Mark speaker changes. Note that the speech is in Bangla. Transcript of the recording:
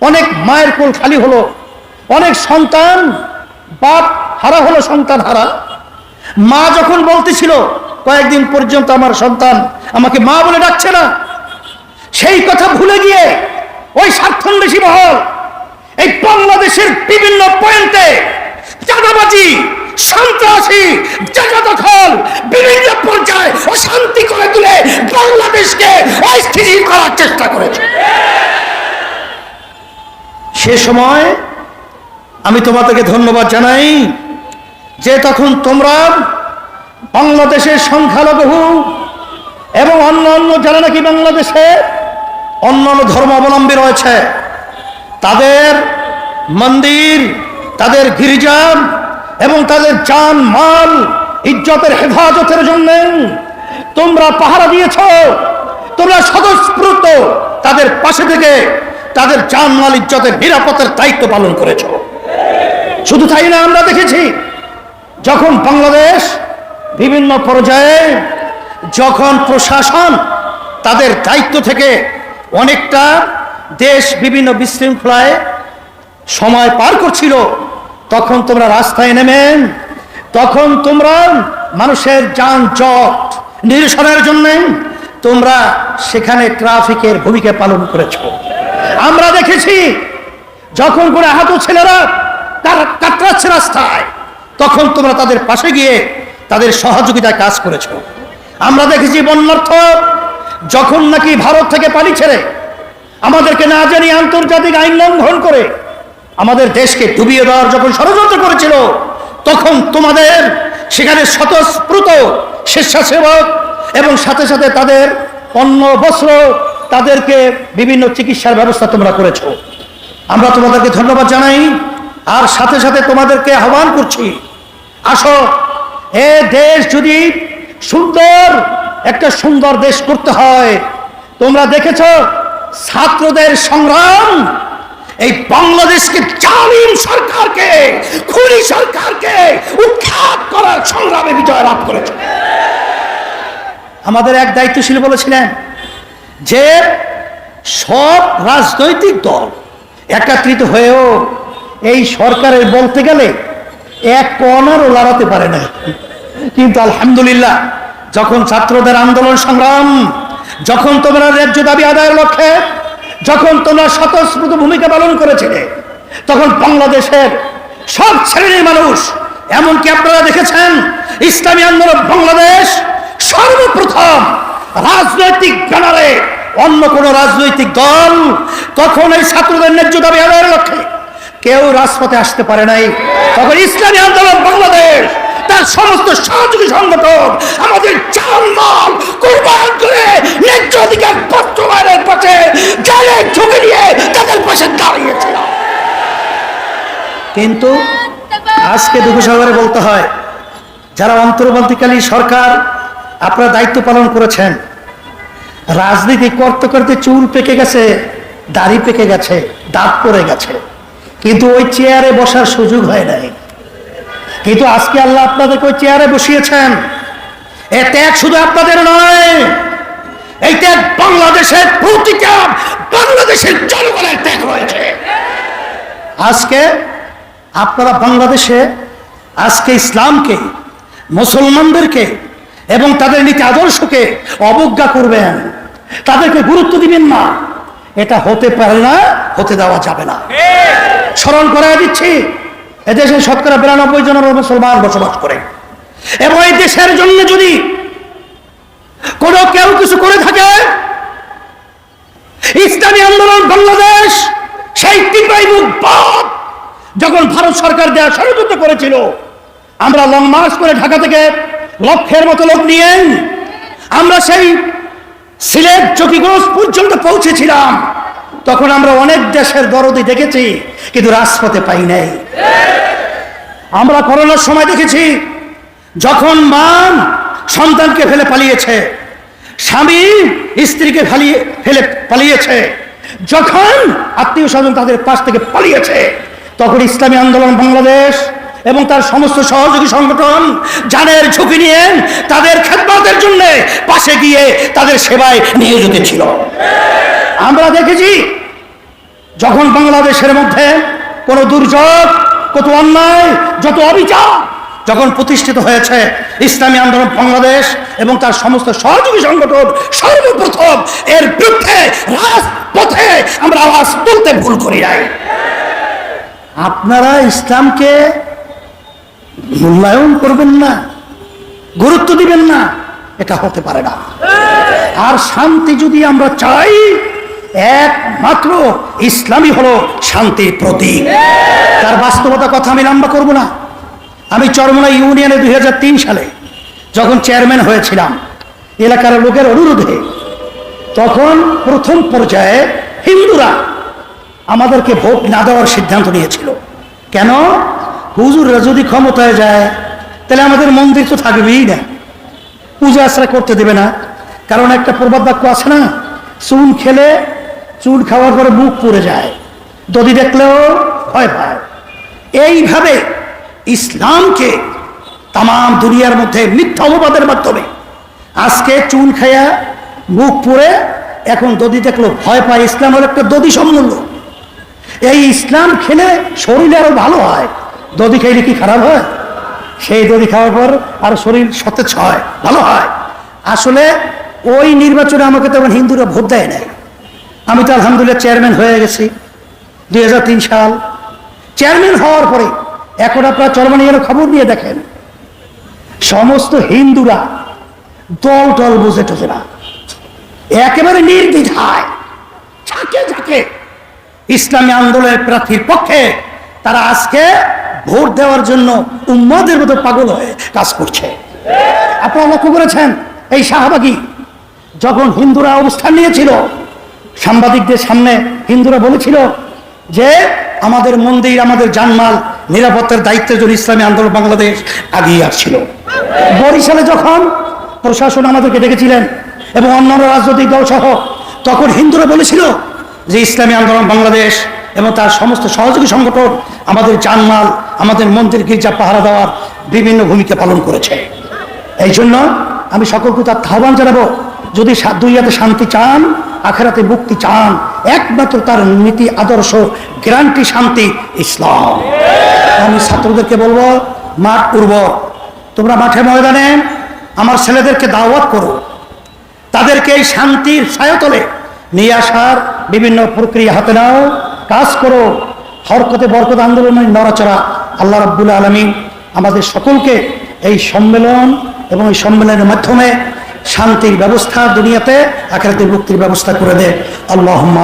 Speaker 1: অনেক মায়ের কোল খালি হলো, অনেক সন্তান বাপ হারা হলো, সন্তান হারা। মা যখন বলতেছিল কয়েকদিন পর্যন্ত আমার সন্তান আমাকে মা বলে ডাকছে না, সেই কথা ভুলে গিয়ে ওই স্বার্থান্বেষী মহল এই বাংলাদেশের বিভিন্ন পয়েন্টে চাঁদাবাজি, সন্ত্রাসী, জায়গা দখল, বিভিন্ন পর্যায়ে অশান্তি করে তুলে বাংলাদেশকে অস্থিতিশীল করার চেষ্টা করেছে। সে সময় আমি তোমাদেরকে ধন্যবাদ জানাই যে তখন তোমরা বাংলাদেশের সংখ্যালঘু এবং অন্য যারা নাকি বাংলাদেশে অন্যান্য ধর্মাবলম্বী রয়েছে তাদের মন্দির, তাদের গির্জা এবং তাদের জান মাল ইজ্জতের হেফাজতের জন্য তোমরা পাহারা দিয়েছ, তোমরা স্বতঃস্ফূর্ত তাদের পাশে থেকে তাদের জান মাল ইজ্জতের নিরাপত্তার দায়িত্ব পালন করেছ। শুধু তাই না, আমরা দেখেছি যখন বাংলাদেশ বিভিন্ন পর্যায়ে যখন প্রশাসন তাদের দায়িত্ব থেকে অনেকটা দেশ বিভিন্ন বিশৃঙ্খলায় সময় পার করছিল, তখন তোমরা রাস্তায় নেমেন, তখন তোমরা মানুষের যানজট নিরসনের জন্য তোমরা সেখানে ট্রাফিকের ভূমিকা পালন করেছ। আমরা দেখেছি যখন করে আহত ছেলেরা তারা কাতরাচ্ছে রাস্তায়, তখন তোমরা তাদের পাশে গিয়ে তাদের সহযোগিতায় কাজ করেছ। আমরা দেখেছি বন্যার্থ যখন নাকি ভারত থেকে পানি ছেড়ে আমাদেরকে না জানিয়ে আন্তর্জাতিক আইন লঙ্ঘন করে আমাদের দেশকে ডুবিয়ে দেওয়ার যখন ষড়যন্ত্র করেছিল, তখন তোমাদের সেখানে স্বতঃস্ফূর্ত স্বেচ্ছাসেবক এবং সাথে সাথে তাদের অন্ন বস্ত্র, তাদেরকে বিভিন্ন চিকিৎসার ব্যবস্থা তোমরা করেছ। আমরা তোমাদেরকে ধন্যবাদ জানাই, আর সাথে সাথে তোমাদেরকে আহ্বান করছি, আসো এ দেশ যদি একটা সুন্দর দেশ করতে হয়, তোমরা দেখেছ ছাত্রদের সংগ্রাম এই বাংলাদেশকে জালিম সরকারকে, খুনি সরকারকে উৎখাত করার সংগ্রামে বিজয় লাভ করেছে। আমাদের এক দায়িত্বশীল বলেছিলেন যে সব রাজনৈতিক দল একত্রিত হয়েও এই সরকারের বলতে গেলে এক কণারও লড়াতে পারে না। কিন্তু আলহামদুলিল্লাহ, যখন ছাত্রদের আন্দোলন সংগ্রাম, যখন তোমরা ন্যায্য দাবি আদায়ের লক্ষ্যে যখন তোমরা স্বতঃস্ফূর্ত ভূমিকা পালন করেছিলে, তখন বাংলাদেশের সব শ্রেণীর মানুষ, এমনকি আপনারা দেখেছেন ইসলামী আন্দোলন বাংলাদেশ সর্বপ্রথম রাজনৈতিক ব্যানারে, অন্য কোন রাজনৈতিক দল তখন এই ছাত্রদের ন্যায্য দাবি আদায়ের লক্ষ্যে কেউ রাজপথে আসতে পারে নাই। তখন ইসলামী আন্দোলন বাংলাদেশ তার সমস্ত সহযোগী সংগঠন আমাদের জানমাল কুরবান করে ন্যায্য অধিকার বাস্তবায়নের পথে জানের ঝুঁকি নিয়ে তাদের পাশে দাঁড়িয়েছিল। কিন্তু আজকে দুঃখ সহকারে বলতে হয়, যারা অন্তর্বর্তীকালীন সরকার আপনারা দায়িত্ব পালন করেছেন, রাজনীতি করতে করতে চুল পেকে গেছে, দাড়ি পেকে গেছে, দাঁত পড়ে গেছে, কিন্তু ওই চেয়ারে বসার সুযোগ হয় নাই। কিন্তু আজকে আল্লাহ আপনাদেরকে ওই চেয়ারে বসিয়েছেন। এ ত্যাগ শুধু আপনাদের নয়, এই ত্যাগ বাংলাদেশের প্রতিটা বাংলাদেশের জনগণের ত্যাগ রয়েছে। আজকে আপনারা বাংলাদেশে আজকে ইসলামকে, মুসলমানদেরকে এবং তাদের নীতি আদর্শকে অবজ্ঞা করবেন, তাদেরকে গুরুত্ব দিবেন না, এটা হতে পারে না, হতে দেওয়া যাবে না। স্মরণ করাই দিচ্ছি, এদেশে শতকরা 92 জনের মুসলমান বসবাস করে, এবং এই দেশের জন্য যদি কেউ কিছু করে থাকে, ইসলামী আন্দোলন বাংলাদেশ সেই যখন ভারত সরকার দেওয়া ষড়যন্ত্র করেছিল, আমরা লং মার্চ করে ঢাকা থেকে লক্ষের মতো লোক নিয়ে আমরা সেই সিলেট চকিগঞ্জ পর্যন্ত পৌঁছেছিলাম। তখন আমরা অনেক দেশের দরদি দেখেছি, কিন্তু রাজপথে পাই নাই। আমরা করোনার সময় দেখেছি যখন মা সন্তানকে ফেলে পালিয়েছে, স্বামী স্ত্রীকে ফেলে পালিয়েছে, যখন আত্মীয় স্বজন তাদের পাশ থেকে পালিয়েছে, তখন ইসলামী আন্দোলন বাংলাদেশ এবং তার সমস্ত সহযোগী সংগঠন জানের ঝুঁকি নিয়ে তাদের খেদমতের জন্য পাশে গিয়ে তাদের সেবায় নিয়োজিত ছিল। আমরা দেখেছি যখন বাংলাদেশের মধ্যে কোনো দুর্যোগ, কত অন্যায়, যত অবিচার যখন প্রতিষ্ঠিত হয়েছে, ইসলামী আন্দোলন বাংলাদেশ এবং তার সমস্ত সহযোগী সংগঠন সর্বপ্রথম এর বিরুদ্ধে রাজপথে আমরা আওয়াজ তুলতে ভুল করি নাই। আপনারা ইসলামকে মূল্যায়ন করবেন না, গুরুত্ব দিবেন না, এটা হতে পারে না। আর শান্তি যদি আমরা চাই, একমাত্র ইসলামই হলো শান্তির প্রতীক। তার বাস্তবতা কথা আমি লম্বা করব না। আমি চরমোনা ইউনিয়নে 2003 সালে যখন চেয়ারম্যান হয়েছিলাম এলাকার লোকের অনুরোধে, তখন প্রথম পর্যায়ে হিন্দুরা আমাদেরকে ভোট না দেওয়ার সিদ্ধান্ত নিয়েছিল। কেন? হুজুররা যদি ক্ষমতায় যায় তাহলে আমাদের মন্দির তো থাকবেই না, পূজা আশ্রা করতে দেবে না। কারণ একটা প্রবাদ বাক্য আছে না, চুন খেলে চুন খাওয়ার পরে মুখ পুড়ে যায়, দধি দেখলেও ভয় পায়। এইভাবে ইসলামকে তাম দুনিয়ার মধ্যে মিথ্যা অপবাদের মাধ্যমে আজকে চুন খাইয়া মুখ পুড়ে, এখন দধি দেখলো ভয় পায়। ইসলাম হলো একটা দধি সম্মূল্য। এই ইসলাম খেলে শরীরে আরো ভালো হয়। দধি খাইলে কি খারাপ হয়? সেই দধি খাওয়ার পর আরো শরীর সতেজ হয়, ভালো হয়। আসলে ওই নির্বাচনে আমাকে তখন হিন্দুরা ভোট দেয় নাই। আমি তো আলহামদুলিল্লাহ চেয়ারম্যান হয়ে গেছি 2003 সাল। চেয়ারম্যান হওয়ার পরে এখন আপনারা চরমোনাইয়ের খবর নিয়ে দেখেন, সমস্ত হিন্দুরা দল দল বুঝে টোঝে না, একেবারে নির্দ্বিধায় ঝাঁকে ঝাঁকে ইসলামী আন্দোলনের প্রার্থীর পক্ষে তারা আজকে ভোট দেওয়ার জন্য উম্মাদের মতো পাগল হয়ে কাজ করছে। আপনারা লক্ষ্য করেছেন, এই শাহবাগী যখন হিন্দুরা অবস্থান নিয়েছিল, সাংবাদিকদের সামনে হিন্দুরা বলেছিল যে আমাদের মন্দির, আমাদের জানমাল নিরাপত্তার দায়িত্বের জন্য ইসলামী আন্দোলন বাংলাদেশ আগিয়ে আসছিল। বরিশালে যখন প্রশাসন আমাদেরকে ডেকেছিলেন এবং অন্যান্য রাজনৈতিক দল সহ, তখন হিন্দুরা বলেছিল যে ইসলামী আন্দোলন বাংলাদেশ এবং তার সমস্ত সহযোগী সংগঠন আমাদের জানমাল, আমাদের মন্দির গির্জা পাহারা দেওয়ার বিভিন্ন ভূমিকা পালন করেছে। এই জন্য আমি সকলকে তার আহ্বান জানাবো, যদি দুনিয়াতে শান্তি চান, আখেরাতে মুক্তি চান, একমাত্র তার নীতি আদর্শ গ্যারান্টি শান্তি ইসলাম। আমি ছাত্রদেরকে বলবো, মাঠ উর্বর, তোমরা মাঠে ময়দানে আমার ছেলেদেরকে দাওয়াত করো, তাদেরকে এই শান্তির ছায়াতলে নিয়ে আসার বিভিন্ন প্রক্রিয়া হাতে নাও, কাজ করো। হরকতে বরকত আন্দোলনের নড়াচড়া আল্লাহ রাব্বুল আলামিন আমাদের সকলকে এই সম্মেলন এবং এই সম্মেলনের মাধ্যমে শান্তির ব্যবস্থা দুনিয়াতে, আখিরাতে মুক্তির ব্যবস্থা করে দেয়। আল্লাহুম্মা